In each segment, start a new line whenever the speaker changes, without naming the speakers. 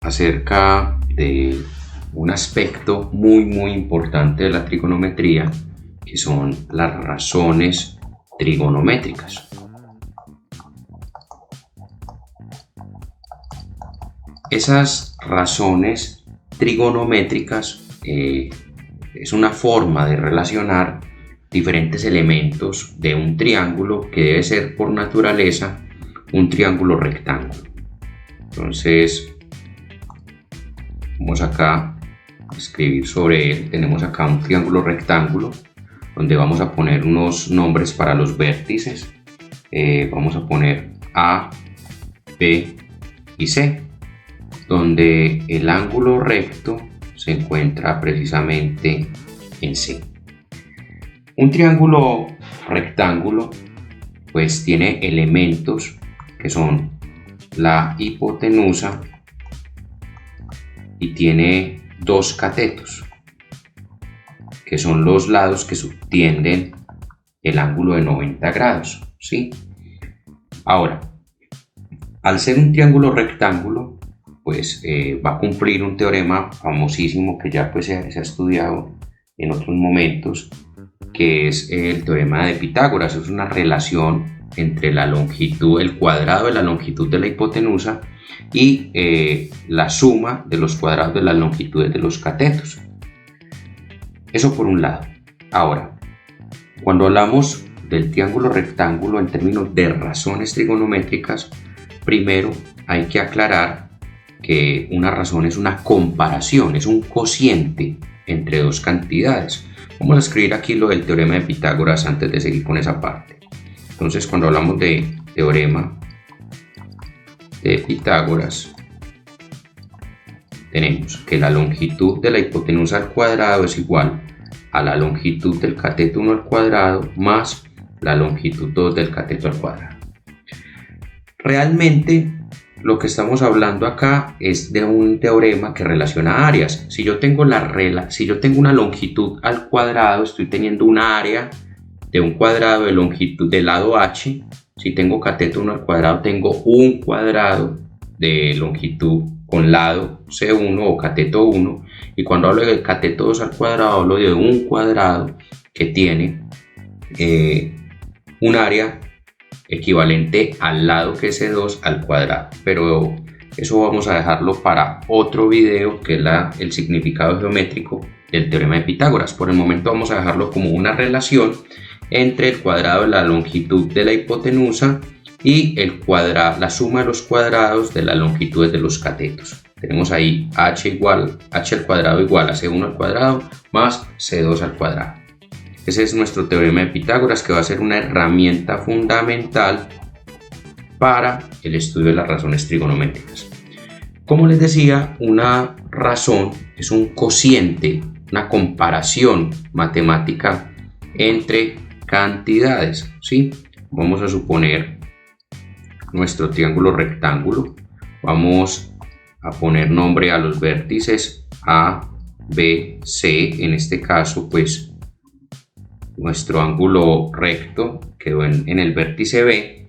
acerca de un aspecto muy importante de la trigonometría, que son las razones trigonométricas. Esas razones trigonométricas es una forma de relacionar diferentes elementos de un triángulo que debe ser por naturaleza un triángulo rectángulo. Entonces vamos acá a escribir sobre él. Tenemos acá un triángulo rectángulo donde vamos a poner unos nombres para los vértices. Vamos a poner A, B y C, donde el ángulo recto se encuentra precisamente en C. Un triángulo rectángulo pues tiene elementos que son la hipotenusa y tiene dos catetos, que son los lados que subtienden el ángulo de 90 grados, ¿sí? Ahora, al ser un triángulo rectángulo, pues va a cumplir un teorema famosísimo que ya pues se ha estudiado en otros momentos, que es el teorema de Pitágoras. Es una relación entre la longitud, el cuadrado de la longitud de la hipotenusa y la suma de los cuadrados de las longitudes de los catetos. Eso por un lado. Ahora, cuando hablamos del triángulo rectángulo en términos de razones trigonométricas, primero hay que aclarar que una razón es una comparación, es un cociente entre dos cantidades. Vamos a escribir aquí lo del teorema de Pitágoras antes de seguir con esa parte. Entonces, cuando hablamos de teorema de Pitágoras, tenemos que la longitud de la hipotenusa al cuadrado es igual a la longitud del cateto 1 al cuadrado más la longitud 2 del cateto al cuadrado. Realmente lo que estamos hablando acá es de un teorema que relaciona áreas. Si yo tengo una longitud al cuadrado, estoy teniendo una área de un cuadrado de longitud del lado h. Si tengo cateto 1 al cuadrado, tengo un cuadrado de longitud con lado C1 o cateto 1. Y cuando hablo de cateto 2 al cuadrado, hablo de un cuadrado que tiene un área equivalente al lado que es C2 al cuadrado. Pero eso vamos a dejarlo para otro video, que es el significado geométrico del teorema de Pitágoras. Por el momento vamos a dejarlo como una relación entre el cuadrado de la longitud de la hipotenusa y la suma de los cuadrados de las longitudes de los catetos. Tenemos ahí h al cuadrado igual a C1 al cuadrado más C2 al cuadrado. Ese es nuestro teorema de Pitágoras, que va a ser una herramienta fundamental para el estudio de las razones trigonométricas. Como les decía, una razón es un cociente, una comparación matemática entre cantidades, ¿sí? Vamos a suponer nuestro triángulo rectángulo. Vamos a poner nombre a los vértices A, B, C. En este caso, pues nuestro ángulo recto quedó en el vértice B.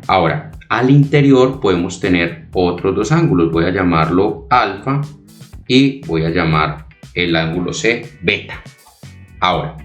Ahora, al interior podemos tener otros dos ángulos. Voy a llamarlo alfa y voy a llamar el ángulo C beta. Ahora,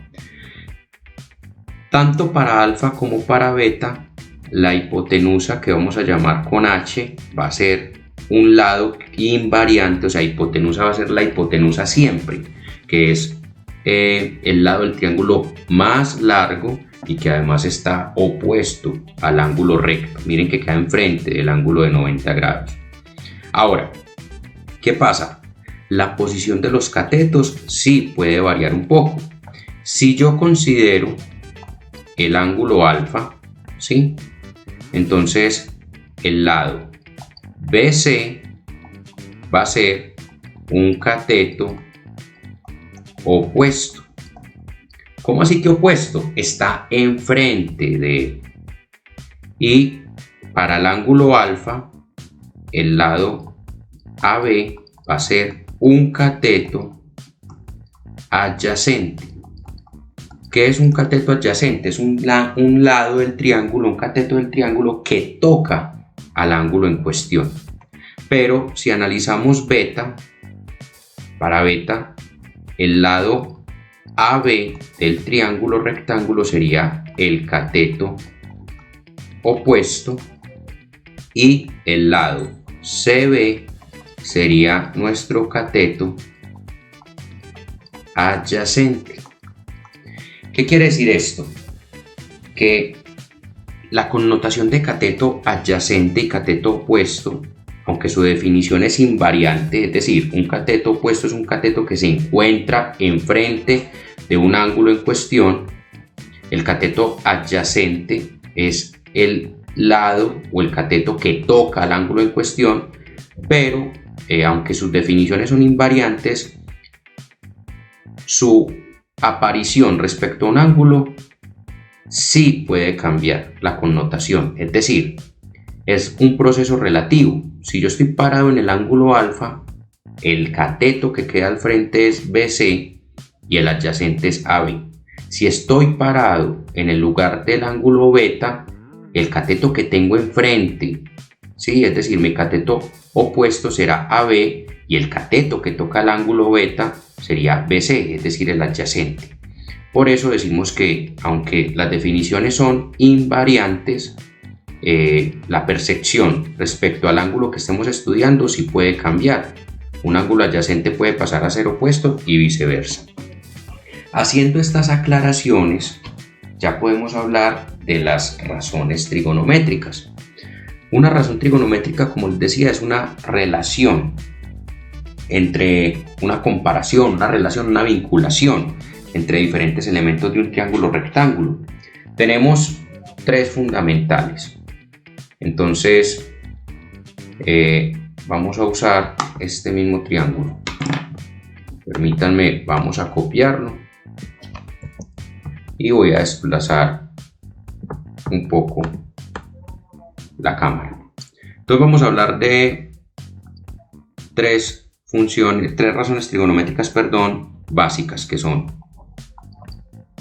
tanto para alfa como para beta, la hipotenusa, que vamos a llamar con H, va a ser un lado invariante. O sea, hipotenusa va a ser la hipotenusa siempre, que es el lado del triángulo más largo y que además está opuesto al ángulo recto. Miren que queda enfrente del ángulo de 90 grados. Ahora, ¿qué pasa? La posición de los catetos sí puede variar un poco. Si yo considero el ángulo alfa, ¿sí? Entonces el lado BC va a ser un cateto opuesto. ¿Cómo así que opuesto? Está enfrente de él. Y para el ángulo alfa, el lado AB va a ser un cateto adyacente. ¿Qué es un cateto adyacente? Es un lado del triángulo, un cateto del triángulo que toca al ángulo en cuestión. Pero si analizamos beta, para beta, el lado AB del triángulo rectángulo sería el cateto opuesto y el lado CB sería nuestro cateto adyacente. ¿Qué quiere decir esto? Que la connotación de cateto adyacente y cateto opuesto, aunque su definición es invariante, es decir, un cateto opuesto es un cateto que se encuentra enfrente de un ángulo en cuestión, el cateto adyacente es el lado o el cateto que toca al ángulo en cuestión, pero aunque sus definiciones son invariantes, su aparición respecto a un ángulo sí puede cambiar la connotación, es decir, es un proceso relativo. Si yo estoy parado en el ángulo alfa, el cateto que queda al frente es BC y el adyacente es AB. Si estoy parado en el lugar del ángulo beta, el cateto que tengo enfrente, ¿sí? Es decir, mi cateto opuesto será AB y el cateto que toca el ángulo beta sería BC, es decir, el adyacente. Por eso decimos que, aunque las definiciones son invariantes, la percepción respecto al ángulo que estemos estudiando sí puede cambiar. Un ángulo adyacente puede pasar a ser opuesto y viceversa. Haciendo estas aclaraciones, ya podemos hablar de las razones trigonométricas. Una razón trigonométrica, como les decía, es una relación entre una comparación, una relación, una vinculación entre diferentes elementos de un triángulo rectángulo. Tenemos tres fundamentales. Entonces, vamos a usar este mismo triángulo. Permítanme, vamos a copiarlo y voy a desplazar un poco la cámara. Entonces vamos a hablar de tres razones trigonométricas, básicas, que son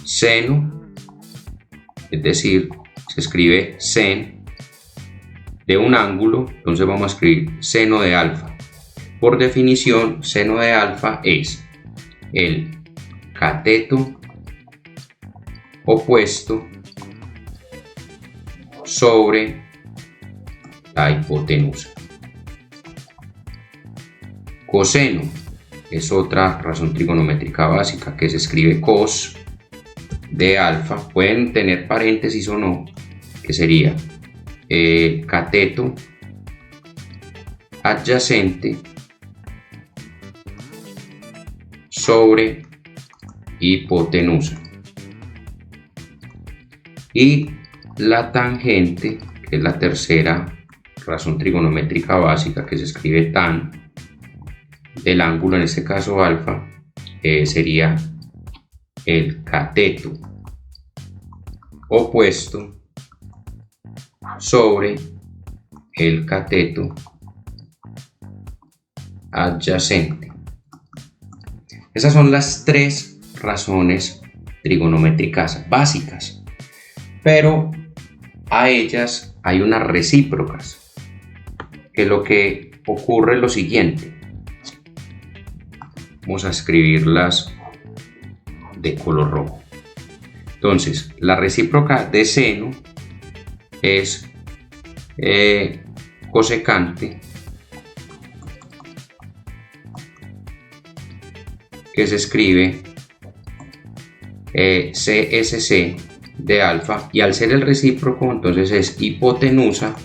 seno, es decir, se escribe sen de un ángulo, entonces vamos a escribir seno de alfa. Por definición, seno de alfa es el cateto opuesto sobre la hipotenusa. Coseno es otra razón trigonométrica básica que se escribe cos de alfa, pueden tener paréntesis o no, que sería el cateto adyacente sobre hipotenusa. Y la tangente, que es la tercera razón trigonométrica básica que se escribe tan del ángulo, en este caso alfa, sería el cateto opuesto sobre el cateto adyacente. Esas son las tres razones trigonométricas básicas, pero a ellas hay unas recíprocas, que lo que ocurre es lo siguiente. Vamos a escribirlas de color rojo. Entonces, la recíproca de seno es cosecante, que se escribe CSC de alfa, y al ser el recíproco, entonces es hipotenusa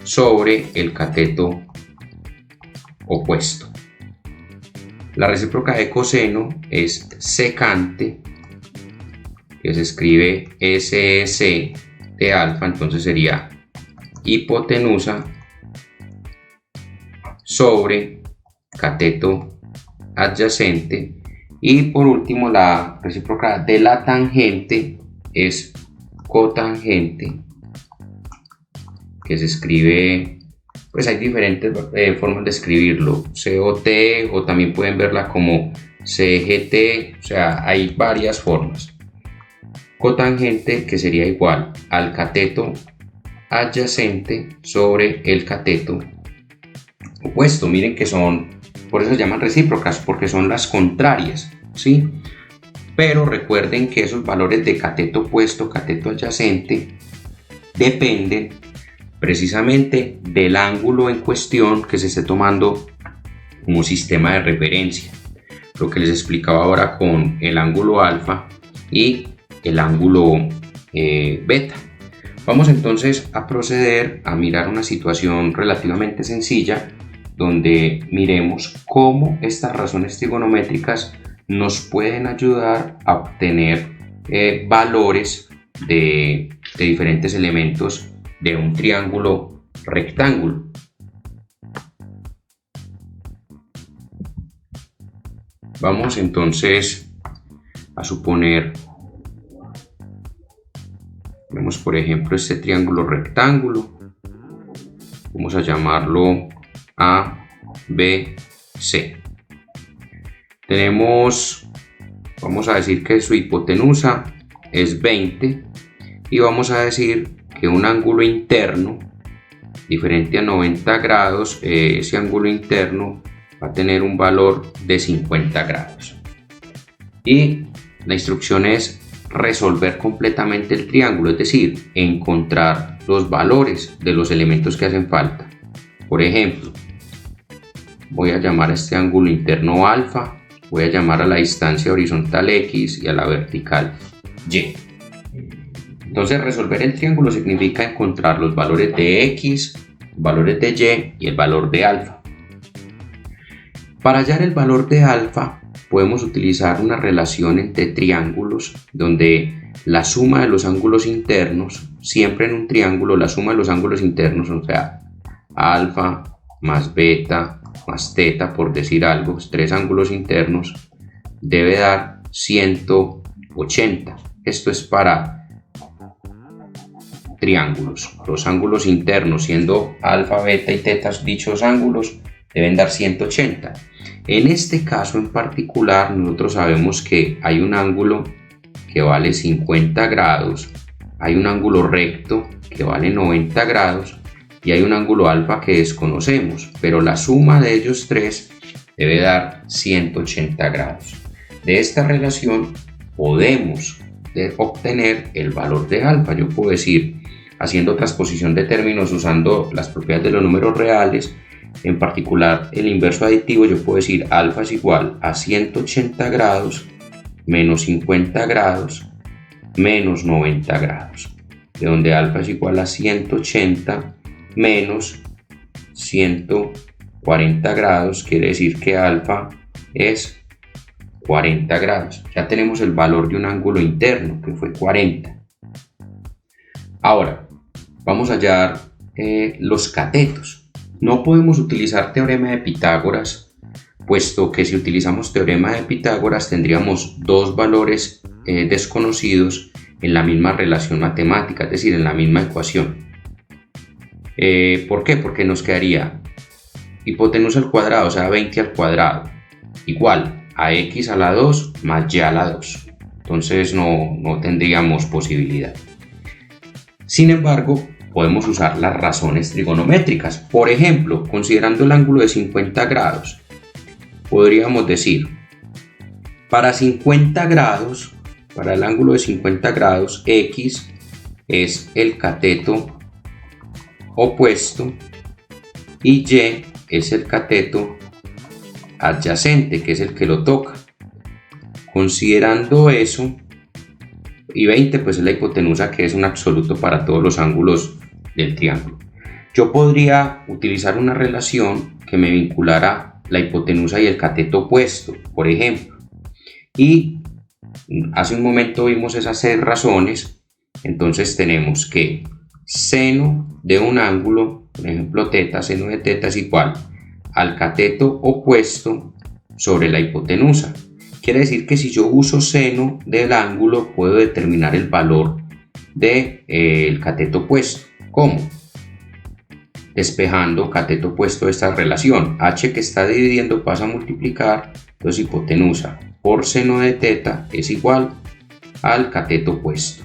sobre el cateto opuesto. La recíproca de coseno es secante, que se escribe SS de alfa, entonces sería hipotenusa sobre cateto adyacente. Y por último, la recíproca de la tangente es cotangente, que se escribe, pues hay diferentes formas de escribirlo, COT, o también pueden verla como CGT, o sea, hay varias formas. Cotangente, que sería igual al cateto adyacente sobre el cateto opuesto. Miren que son, por eso se llaman recíprocas, porque son las contrarias, ¿sí? Pero recuerden que esos valores de cateto opuesto, cateto adyacente, dependen precisamente del ángulo en cuestión que se esté tomando como sistema de referencia. Lo que les explicaba ahora con el ángulo alfa y el ángulo beta. Vamos entonces a proceder a mirar una situación relativamente sencilla donde miremos cómo estas razones trigonométricas nos pueden ayudar a obtener valores de diferentes elementos de un triángulo rectángulo. Vamos entonces a suponer, vemos por ejemplo este triángulo rectángulo, vamos a llamarlo A, B, C. Tenemos, vamos a decir que su hipotenusa es 20 y vamos a decir que un ángulo interno diferente a 90 grados, ese ángulo interno va a tener un valor de 50 grados. Y la instrucción es resolver completamente el triángulo, es decir, encontrar los valores de los elementos que hacen falta. Por ejemplo, voy a llamar a este ángulo interno alfa, voy a llamar a la distancia horizontal X y a la vertical Y. Entonces resolver el triángulo significa encontrar los valores de X, valores de Y y el valor de alfa. Para hallar el valor de alfa podemos utilizar una relación entre triángulos donde la suma de los ángulos internos, siempre en un triángulo la suma de los ángulos internos, o sea, alfa más beta más teta, por decir algo, tres ángulos internos, debe dar 180. Esto es para triángulos. Los ángulos internos, siendo alfa, beta y teta dichos ángulos, deben dar 180. En este caso en particular, nosotros sabemos que hay un ángulo que vale 50 grados, hay un ángulo recto que vale 90 grados y hay un ángulo alfa que desconocemos, pero la suma de ellos tres debe dar 180 grados. De esta relación podemos obtener el valor de alfa. Yo puedo decir, haciendo transposición de términos usando las propiedades de los números reales, en particular el inverso aditivo, yo puedo decir alfa es igual a 180 grados menos 50 grados menos 90 grados, de donde alfa es igual a 180 menos 140 grados, quiere decir que alfa es 40 grados. Ya tenemos el valor de un ángulo interno que fue 40. Ahora vamos a hallar los catetos. No podemos utilizar teorema de Pitágoras, puesto que si utilizamos teorema de Pitágoras tendríamos dos valores desconocidos en la misma relación matemática, es decir, en la misma ecuación. ¿Por qué? Porque nos quedaría hipotenusa al cuadrado, o sea 20 al cuadrado, igual a x a la 2 más y a la 2. Entonces no tendríamos posibilidad. Sin embargo, podemos usar las razones trigonométricas. Por ejemplo, considerando el ángulo de 50 grados, podríamos decir, para 50 grados, para el ángulo de 50 grados, x es el cateto opuesto y y es el cateto adyacente, que es el que lo toca. Considerando eso, y 20 pues es la hipotenusa, que es un absoluto para todos los ángulos del triángulo. Yo podría utilizar una relación que me vinculara la hipotenusa y el cateto opuesto, por ejemplo, y hace un momento vimos esas 6 razones. Entonces tenemos que seno de un ángulo, por ejemplo teta, seno de teta es igual al cateto opuesto sobre la hipotenusa. Quiere decir que si yo uso seno del ángulo puedo determinar el valor del cateto opuesto. ¿Cómo? Despejando cateto opuesto de esta relación. H que está dividiendo pasa a multiplicar, entonces hipotenusa por seno de teta es igual al cateto opuesto.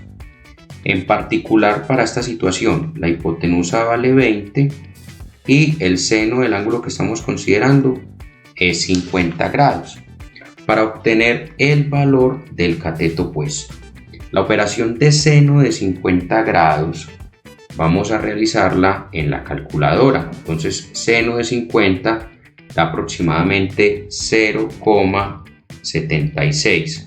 En particular para esta situación, la hipotenusa vale 20 y el seno del ángulo que estamos considerando es 50 grados. Para obtener el valor del cateto opuesto, la operación de seno de 50 grados vamos a realizarla en la calculadora. Entonces, seno de 50 da aproximadamente 0,76.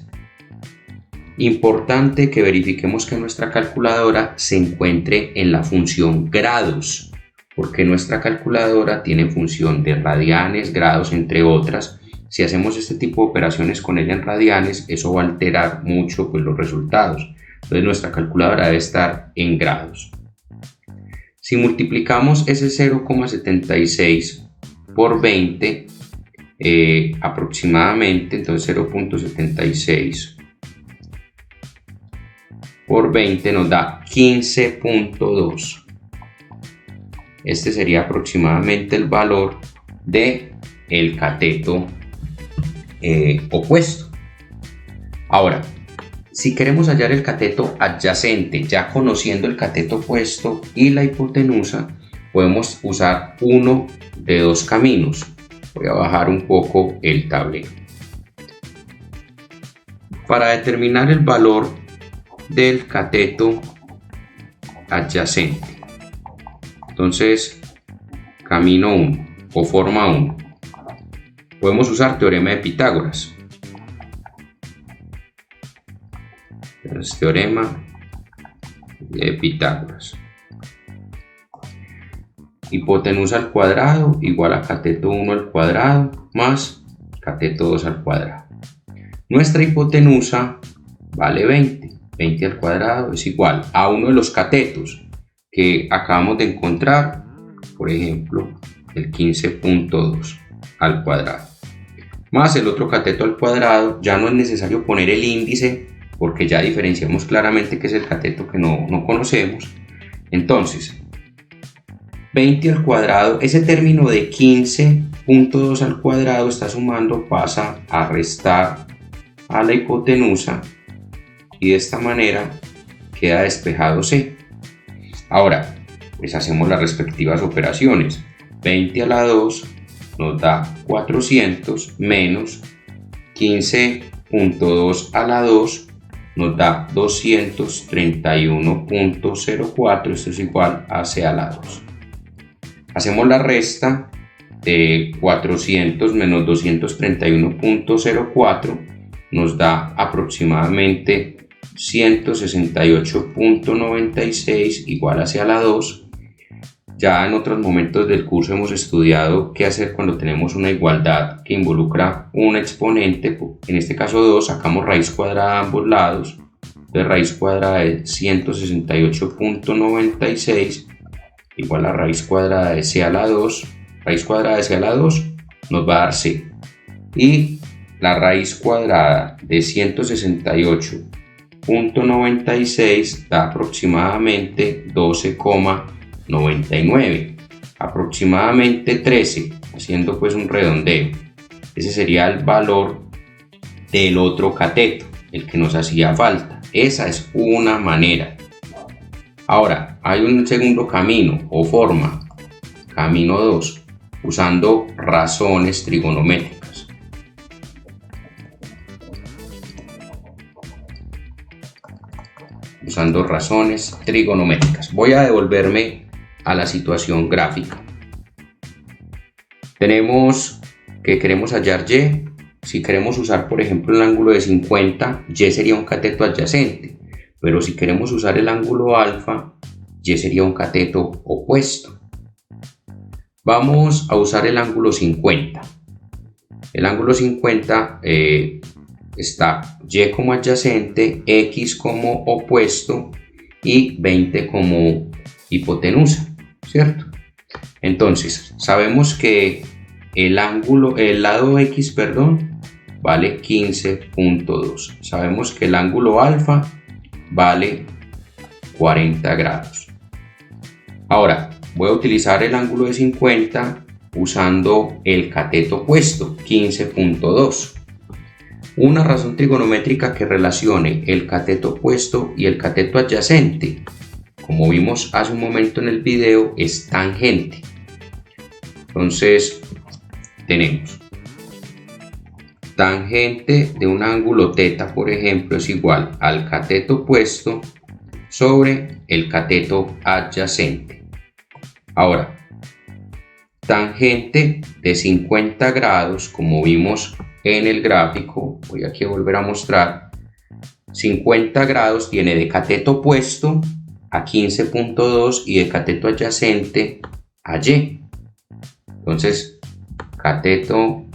Importante que verifiquemos que nuestra calculadora se encuentre en la función grados, porque nuestra calculadora tiene función de radianes, grados, entre otras. Si hacemos este tipo de operaciones con ella en radianes, eso va a alterar mucho pues, los resultados. Entonces nuestra calculadora debe estar en grados. Si multiplicamos ese 0,76 por 20, aproximadamente, entonces 0,76 por 20 nos da 15,2. Este sería aproximadamente el valor de el cateto opuesto. Ahora, si queremos hallar el cateto adyacente, ya conociendo el cateto opuesto y la hipotenusa, podemos usar uno de dos caminos. Voy a bajar un poco el tablero. Para determinar el valor del cateto adyacente, entonces, camino 1 o forma 1. Podemos usar teorema de Pitágoras. Entonces, teorema de Pitágoras. Hipotenusa al cuadrado igual a cateto 1 al cuadrado más cateto 2 al cuadrado. Nuestra hipotenusa vale 20. 20 al cuadrado es igual a uno de los catetos que acabamos de encontrar, por ejemplo, el 15,2 al cuadrado. Más el otro cateto al cuadrado. Ya no es necesario poner el índice porque ya diferenciamos claramente que es el cateto que no conocemos. Entonces, 20 al cuadrado, ese término de 15,2 al cuadrado está sumando, pasa a restar a la hipotenusa y de esta manera queda despejado C. Ahora, pues hacemos las respectivas operaciones. 20 a la 2 nos da 400 menos 15,2 a la 2 nos da 231,04. Esto es igual a C a la 2. Hacemos la resta de 400 menos 231,04 nos da aproximadamente 168,96 igual a C a la 2. Ya en otros momentos del curso hemos estudiado qué hacer cuando tenemos una igualdad que involucra un exponente, en este caso 2, sacamos raíz cuadrada de ambos lados. Entonces raíz cuadrada de 168,96 igual a raíz cuadrada de C a la 2. Raíz cuadrada de C a la 2 nos va a dar C. Y la raíz cuadrada de 168,96 da aproximadamente 12,99, aproximadamente 13, haciendo pues un redondeo. Ese sería el valor del otro cateto, el que nos hacía falta. Esa es una manera. Ahora, hay un segundo camino o forma, camino 2, usando razones trigonométricas. Usando razones trigonométricas. Voy a devolverme a la situación gráfica. Tenemos que queremos hallar Y. Si queremos usar, por ejemplo, el ángulo de 50, Y sería un cateto adyacente. Pero si queremos usar el ángulo alfa, Y sería un cateto opuesto. Vamos a usar el ángulo 50. El ángulo 50 está Y como adyacente, X como opuesto y 20 como hipotenusa, ¿cierto? Entonces, sabemos que el lado X, vale 15,2. Sabemos que el ángulo alfa vale 40 grados. Ahora, voy a utilizar el ángulo de 50 usando el cateto opuesto, 15,2. Una razón trigonométrica que relacione el cateto opuesto y el cateto adyacente, como vimos hace un momento en el video, es tangente. Entonces tenemos tangente de un ángulo θ, por ejemplo, es igual al cateto opuesto sobre el cateto adyacente. Ahora, tangente de 50 grados, como vimos en el gráfico, voy aquí a volver a mostrar, 50 grados tiene de cateto opuesto a 15.2 y de cateto adyacente a y. Entonces, cateto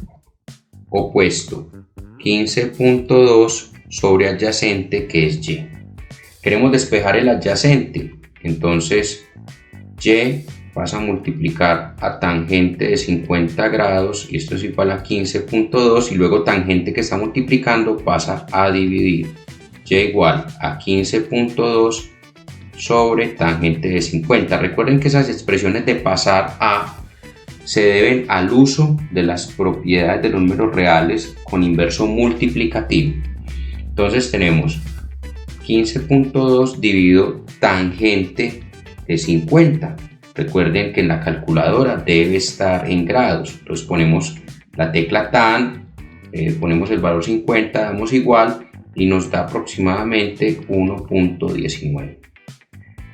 opuesto 15.2 sobre adyacente, que es y. Queremos despejar el adyacente, entonces y pasa a multiplicar a tangente de 50 grados y esto es igual a 15.2 y luego tangente que está multiplicando pasa a dividir y igual a 15.2 sobre tangente de 50. Recuerden que esas expresiones de pasar a se deben al uso de las propiedades de los números reales con inverso multiplicativo. Entonces tenemos 15.2 dividido tangente de 50. Recuerden que en la calculadora debe estar en grados. Entonces ponemos la tecla tan, ponemos el valor 50, damos igual y nos da aproximadamente 1.19.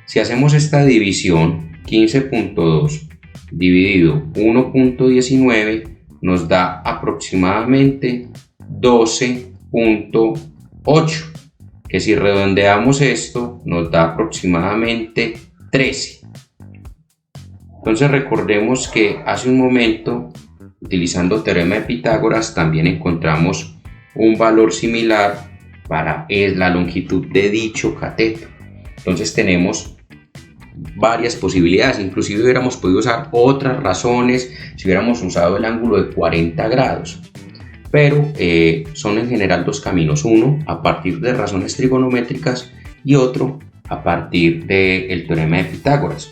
Si hacemos esta división, 15.2 dividido 1.19 nos da aproximadamente 12.8, que si redondeamos esto nos da aproximadamente 13. Entonces recordemos que hace un momento, utilizando teorema de Pitágoras, también encontramos un valor similar para la longitud de dicho cateto. Entonces tenemos varias posibilidades, inclusive hubiéramos podido usar otras razones si hubiéramos usado el ángulo de 40 grados, pero son en general dos caminos, uno a partir de razones trigonométricas y otro a partir del teorema de Pitágoras.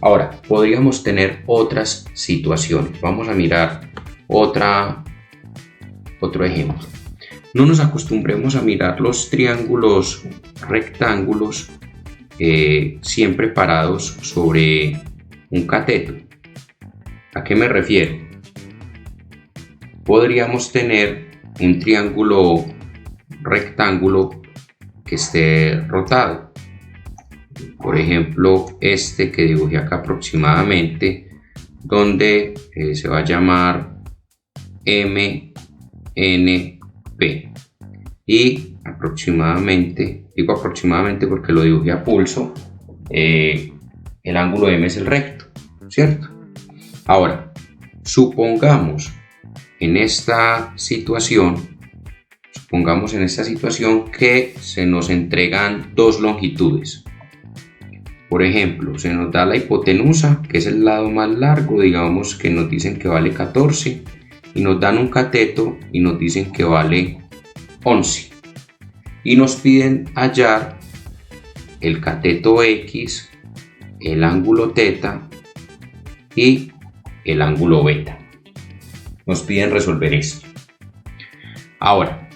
Ahora, podríamos tener otras situaciones. Vamos a mirar otro ejemplo. No nos acostumbremos a mirar los triángulos rectángulos siempre parados sobre un cateto. ¿A qué me refiero? Podríamos tener un triángulo rectángulo que esté rotado. Por ejemplo, este que dibujé acá aproximadamente, donde se va a llamar MNP. Y aproximadamente, digo aproximadamente porque lo dibujé a pulso, el ángulo M es el recto, ¿cierto? Ahora, supongamos en esta situación que se nos entregan dos longitudes. Por ejemplo, se nos da la hipotenusa, que es el lado más largo, digamos que nos dicen que vale 14, y nos dan un cateto y nos dicen que vale 11. Y nos piden hallar el cateto X, el ángulo θ y el ángulo beta. Nos piden resolver esto. Ahora,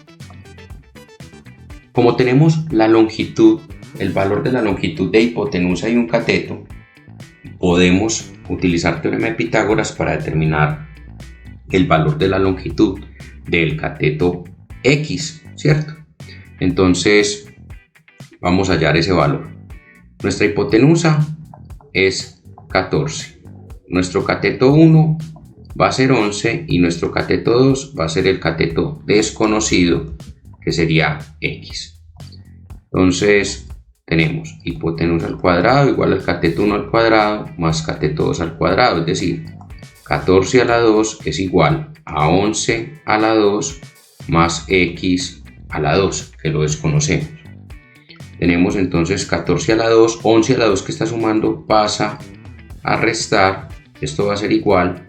como tenemos la longitud, el valor de la longitud de hipotenusa y un cateto, podemos utilizar teorema de Pitágoras para determinar el valor de la longitud del cateto X, ¿cierto? Entonces vamos a hallar ese valor. Nuestra hipotenusa es 14, nuestro cateto 1 va a ser 11 y nuestro cateto 2 va a ser el cateto desconocido, que sería X. Entonces tenemos hipotenusa al cuadrado igual al cateto 1 al cuadrado más cateto 2 al cuadrado, es decir, 14 a la 2 es igual a 11 a la 2 más X a la 2, que lo desconocemos. Tenemos entonces 14 a la 2, 11 a la 2 que está sumando pasa a restar, esto va a ser igual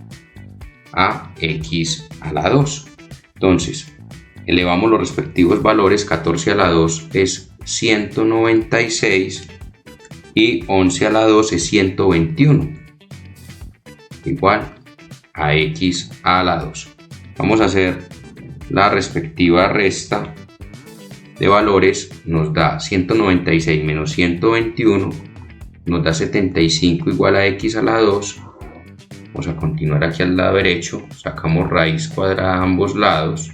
a X a la 2. Entonces, elevamos los respectivos valores, 14 a la 2 es 196 y 11 a la 2 es 121, igual a X a la 2. Vamos a hacer la respectiva resta de valores nos da 196 menos 121, nos da 75 igual a x a la 2. Vamos a continuar aquí al lado derecho, sacamos raíz cuadrada a ambos lados.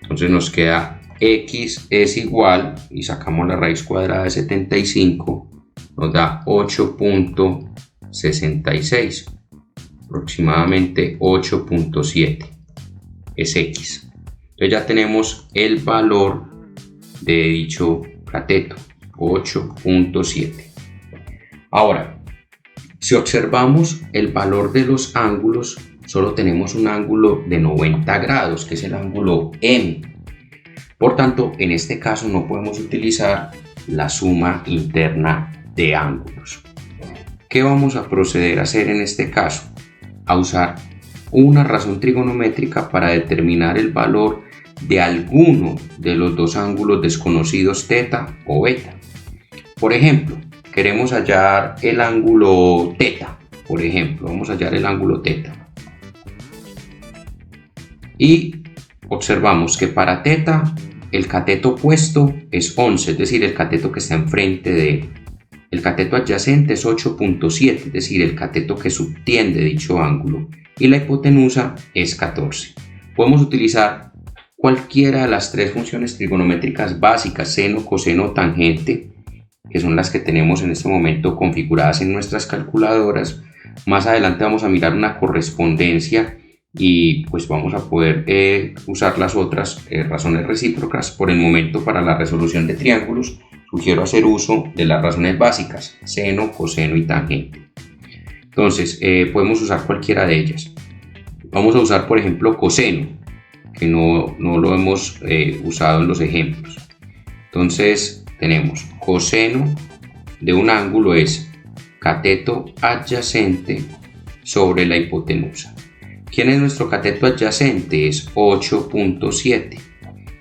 Entonces nos queda x es igual, y sacamos la raíz cuadrada de 75, nos da 8.66, aproximadamente 8.7 es x. Entonces ya tenemos el valor de dicho cateto, 8.7. Ahora, si observamos el valor de los ángulos, solo tenemos un ángulo de 90 grados, que es el ángulo M. Por tanto, en este caso no podemos utilizar la suma interna de ángulos. ¿Qué vamos a proceder a hacer en este caso? A usar una razón trigonométrica para determinar el valor de alguno de los dos ángulos desconocidos θ o beta. Por ejemplo, queremos hallar el ángulo θ. Por ejemplo, vamos a hallar el ángulo θ. Y observamos que para θ el cateto opuesto es 11, es decir, el cateto que está enfrente de él. El cateto adyacente es 8.7, es decir, el cateto que subtiende dicho ángulo. Y la hipotenusa es 14. Podemos utilizar cualquiera de las tres funciones trigonométricas básicas, seno, coseno, tangente, que son las que tenemos en este momento configuradas en nuestras calculadoras. Más adelante vamos a mirar una correspondencia y pues vamos a poder usar las otras razones recíprocas. Por el momento, para la resolución de triángulos, sugiero hacer uso de las razones básicas, seno, coseno y tangente. Entonces, podemos usar cualquiera de ellas. Vamos a usar, por ejemplo, coseno, que no lo hemos usado en los ejemplos. Entonces, tenemos coseno de un ángulo es cateto adyacente sobre la hipotenusa. ¿Quién es nuestro cateto adyacente? Es 8.7.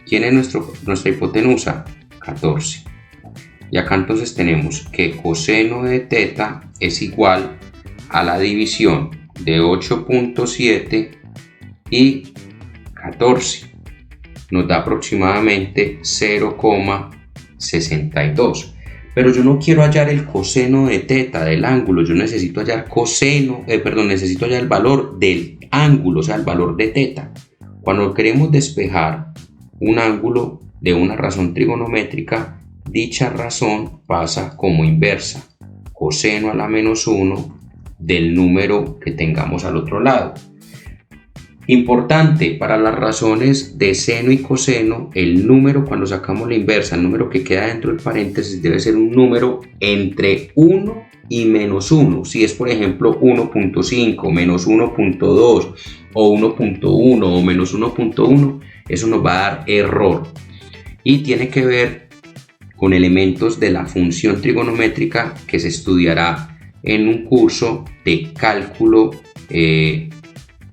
¿Quién es nuestra hipotenusa? 14. Y acá entonces tenemos que coseno de θ es igual a la división de 8.7 y 14. Nos da aproximadamente 0,62. Pero yo no quiero hallar el coseno de θ del ángulo, yo necesito hallar necesito hallar el valor del ángulo, o sea, el valor de θ. Cuando queremos despejar un ángulo de una razón trigonométrica, dicha razón pasa como inversa, coseno a la menos 1 del número que tengamos al otro lado. Importante, para las razones de seno y coseno, el número cuando sacamos la inversa, el número que queda dentro del paréntesis debe ser un número entre 1 y menos 1. Si es, por ejemplo, 1.5, menos 1.2 o 1.1 o menos 1.1, eso nos va a dar error. Y tiene que ver con elementos de la función trigonométrica que se estudiará en un curso de cálculo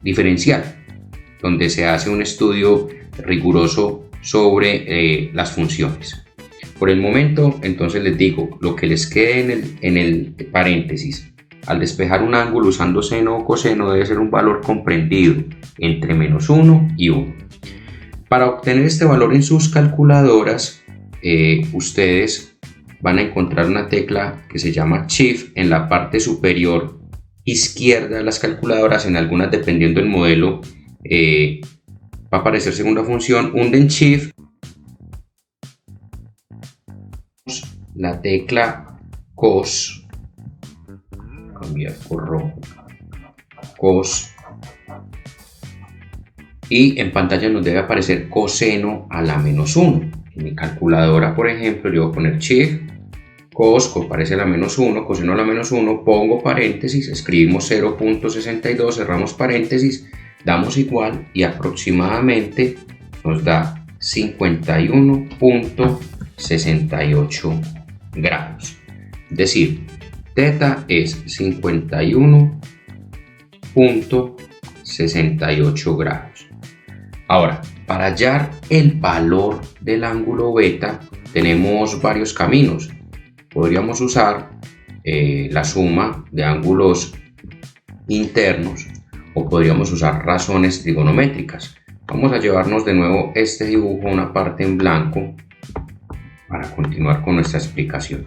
diferencial, donde se hace un estudio riguroso sobre las funciones. Por el momento, entonces les digo, lo que les quede en el paréntesis, al despejar un ángulo usando seno o coseno, debe ser un valor comprendido entre menos 1 y 1. Para obtener este valor en sus calculadoras, ustedes van a encontrar una tecla que se llama Shift en la parte superior izquierda de las calculadoras. En algunas, dependiendo del modelo, va a aparecer segunda función, hunden Shift, la tecla cos, cambiar por rojo, cos, y en pantalla nos debe aparecer coseno a la menos 1. En mi calculadora, por ejemplo, yo voy a poner Shift, cos, aparece la menos 1, coseno a la menos 1, pongo paréntesis, escribimos 0.62, cerramos paréntesis, damos igual y aproximadamente nos da 51.68 grados. Es decir, θ es 51.68 grados. Ahora, para hallar el valor del ángulo beta tenemos varios caminos. Podríamos usar la suma de ángulos internos o podríamos usar razones trigonométricas. Vamos a llevarnos de nuevo este dibujo a una parte en blanco para continuar con nuestra explicación.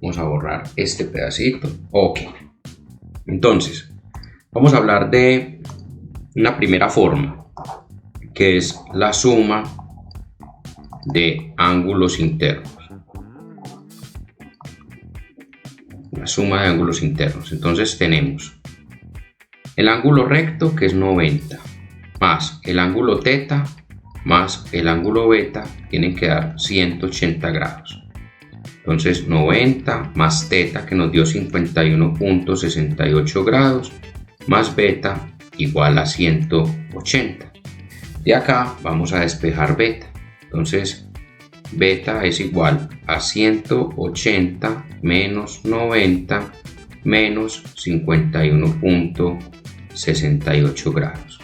Vamos a borrar este pedacito. Ok. Entonces, vamos a hablar de una primera forma, que es la suma de ángulos internos. La suma de ángulos internos. Entonces tenemos el ángulo recto, que es 90, más el ángulo teta más el ángulo beta, tienen que dar 180 grados. Entonces 90 más teta, que nos dio 51.68 grados, más beta igual a 180. De acá vamos a despejar beta. Entonces beta es igual a 180 menos 90 menos 51.68 grados.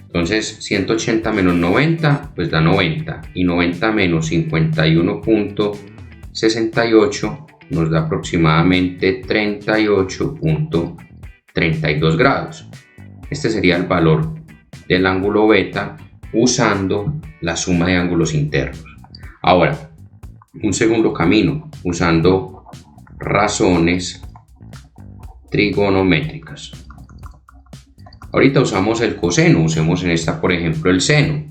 Entonces 180 menos 90 pues da 90, y 90 menos 51.68 nos da aproximadamente 38.32 grados. Este sería el valor del ángulo beta usando la suma de ángulos internos. Ahora, un segundo camino, usando razones trigonométricas. Ahorita usamos el coseno, usemos en esta por ejemplo el seno.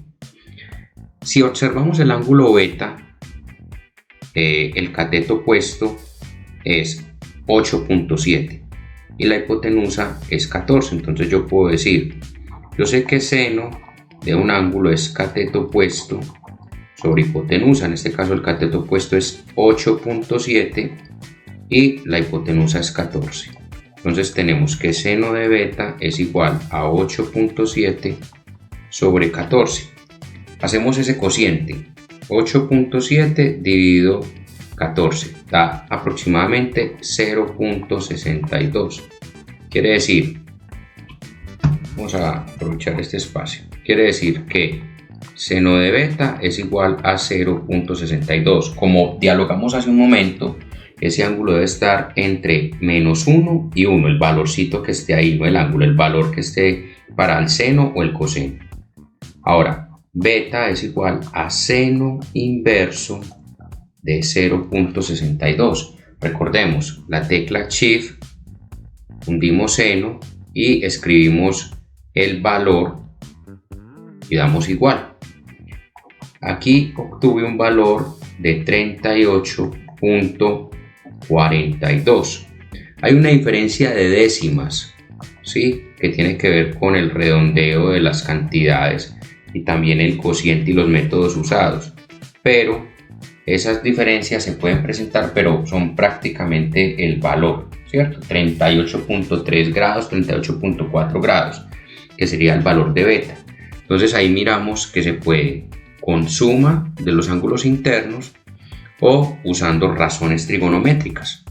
Si observamos el ángulo beta, el cateto opuesto es 8.7 y la hipotenusa es 14. Entonces yo puedo decir, yo sé que seno de un ángulo es cateto opuesto sobre hipotenusa. En este caso el cateto opuesto es 8.7 y la hipotenusa es 14. Entonces tenemos que seno de beta es igual a 8.7 sobre 14. Hacemos ese cociente. 8.7 dividido 14 da aproximadamente 0.62. Quiere decir, vamos a aprovechar este espacio. Quiere decir que seno de beta es igual a 0.62. Como dialogamos hace un momento, ese ángulo debe estar entre menos 1 y 1, el valorcito que esté ahí, no el ángulo, el valor que esté para el seno o el coseno. Ahora, beta es igual a seno inverso de 0.62. Recordemos, la tecla Shift, hundimos seno y escribimos el valor y damos igual. Aquí obtuve un valor de 38.42. Hay una diferencia de décimas, ¿sí?, que tiene que ver con el redondeo de las cantidades y también el cociente y los métodos usados, pero esas diferencias se pueden presentar, pero son prácticamente el valor, ¿cierto? 38.3 grados, 38.4 grados, que sería el valor de beta. Entonces ahí miramos que se puede con suma de los ángulos internos o usando razones trigonométricas.